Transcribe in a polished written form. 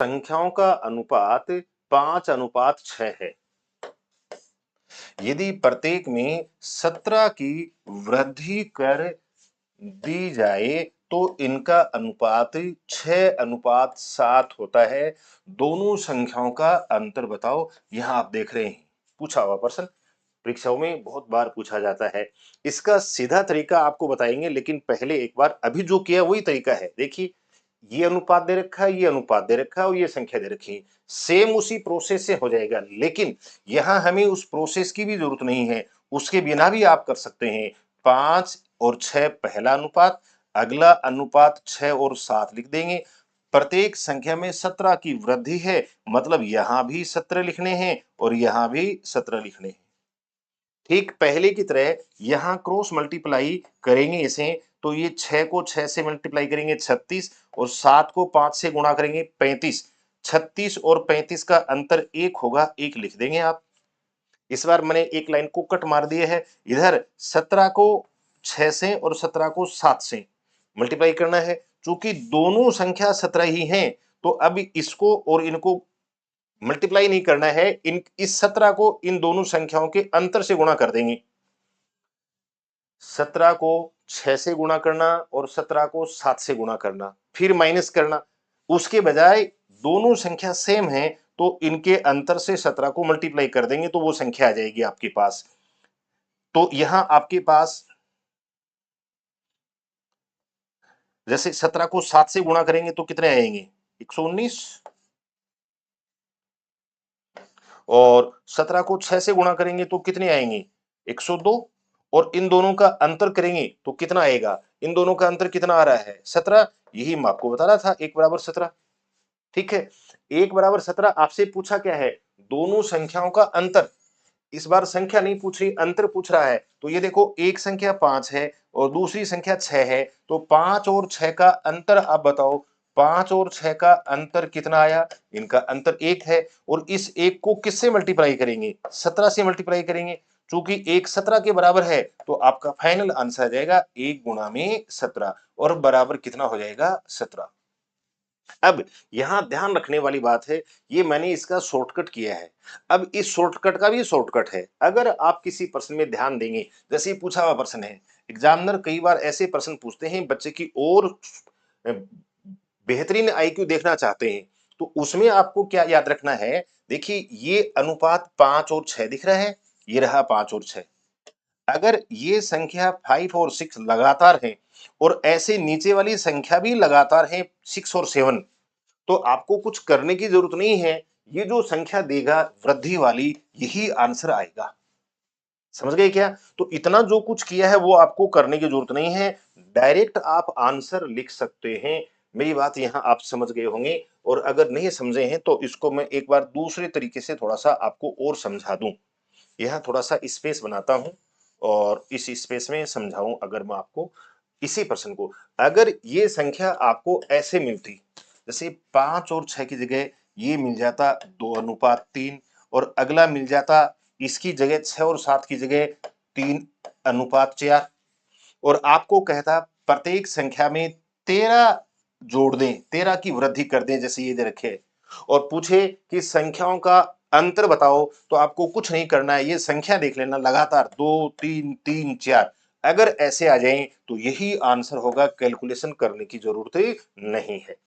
संख्याओं का अनुपात 5:6 है। यदि प्रत्येक में 17 की वृद्धि कर दी जाए तो इनका अनुपात 6:7 होता है। दोनों संख्याओं का अंतर बताओ। यहां आप देख रहे हैं पूछा हुआ प्रश्न परीक्षाओं में बहुत बार पूछा जाता है। इसका सीधा तरीका आपको बताएंगे, लेकिन पहले एक बार अभी जो किया वही तरीका है। देखिए, ये अनुपात दे रखा है, ये अनुपात दे रखा है और ये संख्या दे रखी है। सेम उसी प्रोसेस से हो जाएगा, लेकिन यहां हमें उस प्रोसेस की भी जरूरत नहीं है, उसके बिना भी आप कर सकते हैं। 5 और 6 पहला अनुपात, अगला अनुपात 6 और 7 लिख देंगे। प्रत्येक संख्या में 17 की वृद्धि है, मतलब यहां भी 17 लिखने हैं और यहां भी 17 लिखने हैं। ठीक पहले की तरह यहां क्रॉस मल्टीप्लाई करेंगे इसे, तो ये 6 को 6 से मल्टीप्लाई करेंगे 36 और 7 को 5 से गुणा करेंगे 35। 36 और 35 का अंतर 1 होगा, 1 लिख देंगे आप। इस बार मैंने एक लाइन को कट मार दिए है। इधर 17 को 6 से और 17 को 7 से मल्टीप्लाई करना है। चूंकि दोनों संख्या 17 ही हैं, तो अब इसको और इनको मल्टीप्लाई नहीं करना है, इन इस 17 को इन दोनों संख्याओं के अंतर से गुणा कर देंगे। 17 को 6 से गुणा करना और 17 को 7 से गुणा करना, फिर माइनस करना। उसके बजाय दोनों संख्या सेम है, तो इनके अंतर से 17 को मल्टीप्लाई कर देंगे, तो वो संख्या आ जाएगी आपके पास। तो यहां आपके पास जैसे 17 को 7 से गुणा करेंगे तो कितने आएंगे? 119। और 17 को 6 से गुणा करेंगे तो कितने आएंगे? 102। और इन दोनों का अंतर करेंगे तो कितना आएगा? इन दोनों का अंतर कितना आ रहा है? 17। यही मैं आपको बता रहा था, 1 = 17। ठीक है, 1 = 17 आपसे पूछा क्या है? दोनों संख्याओं का अंतर। इस बार संख्या नहीं पूछ रही, अंतर पूछ रहा है। तो ये देखो, एक संख्या 5 है और दूसरी संख्या 6 है, तो 5 और 6 का अंतर आप बताओ। 5 और 6 का अंतर कितना आया? इनका अंतर 1 है। और इस 1 को किससे मल्टीप्लाई करेंगे? 17 से मल्टीप्लाई करेंगे। चूंकि 1 17 के बराबर है, तो आपका फाइनल आंसर आ जाएगा 1 गुणा में 17 और बराबर कितना हो जाएगा? 17। अब यहां ध्यान रखने वाली बात है, ये मैंने इसका शॉर्टकट किया है। अब इस शॉर्टकट का भी शॉर्टकट है। अगर आप किसी प्रश्न में ध्यान देंगे, जैसे पूछा हुआ प्रश्न है, एग्जामिनर कई बार ऐसे प्रश्न पूछते हैं बच्चे की और बेहतरीन आईक्यू देखना चाहते हैं, तो उसमें आपको क्या याद रखना है? देखिए, ये अनुपात 5 और 6 दिख रहा है, ये रहा 5 और 6। अगर ये संख्या 5 और 6 लगातार है और ऐसे नीचे वाली संख्या भी लगातार है 6 और 7, तो आपको कुछ करने की जरूरत नहीं है। ये जो संख्या देगा वृद्धि वाली, यही आंसर आएगा। समझ गए क्या? तो इतना जो कुछ किया है वो आपको करने की जरूरत नहीं है, डायरेक्ट आप आंसर लिख सकते हैं। मेरी बात यहां आप समझ गए होंगे। और अगर नहीं समझे हैं तो इसको मैं एक बार दूसरे तरीके से थोड़ा सा आपको और समझा दूं। यहां थोड़ा सा स्पेस बनाता हूं और इस स्पेस में समझाऊं अगर मैं आपको इसी प्रश्न को। अगर ये संख्या आपको ऐसे मिलती, जैसे 5 और 6 की जगह ये मिल जाता 2:3, और अगला मिल जाता इसकी जगह 6 और 7 की जगह 3:4, और आपको कहता प्रत्येक संख्या में 13 जोड़ दें, 13 की वृद्धि कर दें, जैसे ये दे रखे, और पूछे कि संख्याओं का अंतर बताओ, तो आपको कुछ नहीं करना है, ये संख्या देख लेना लगातार 2 3 3 4। अगर ऐसे आ जाए तो यही आंसर होगा, कैलकुलेशन करने की जरूरत नहीं है।